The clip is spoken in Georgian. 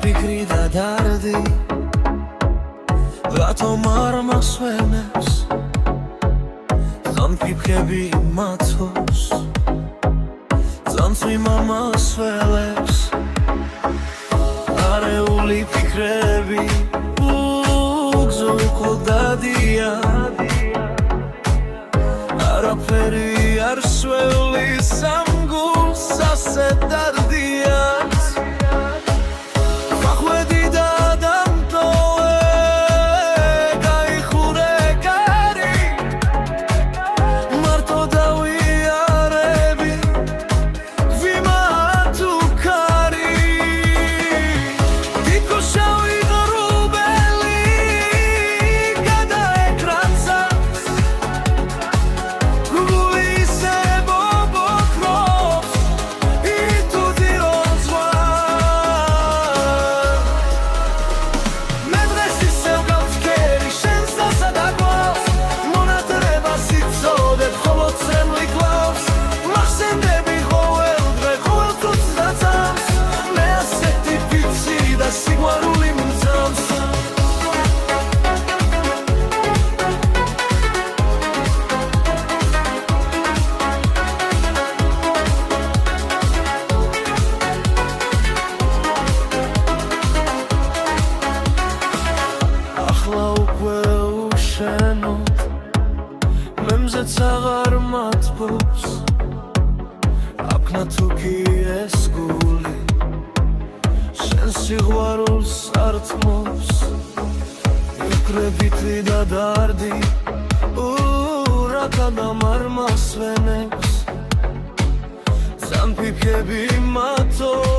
ფიქრი და დარდი რატომ არ მასვენებს ზან ფიფხები მათოს ზანცვი მამასველებს არეული ფიქრები უგზო უკვე დადია არაფერი არ სვეულის ამ გულს ასე დარდიათ ვახვედი და დამტოვე გაიხურე კარი მარტო დავიარები ვიმართუ კარი თითქოს შავი ღრუბელი გადაეკრანსა მემზეც აღარ მათბობს აკნა თუ კი ეს გული შენ სიყვარულს ართმობს ვიკრებითი და დარდი რატომ არ მასვენებს ზან ფიფხები მათო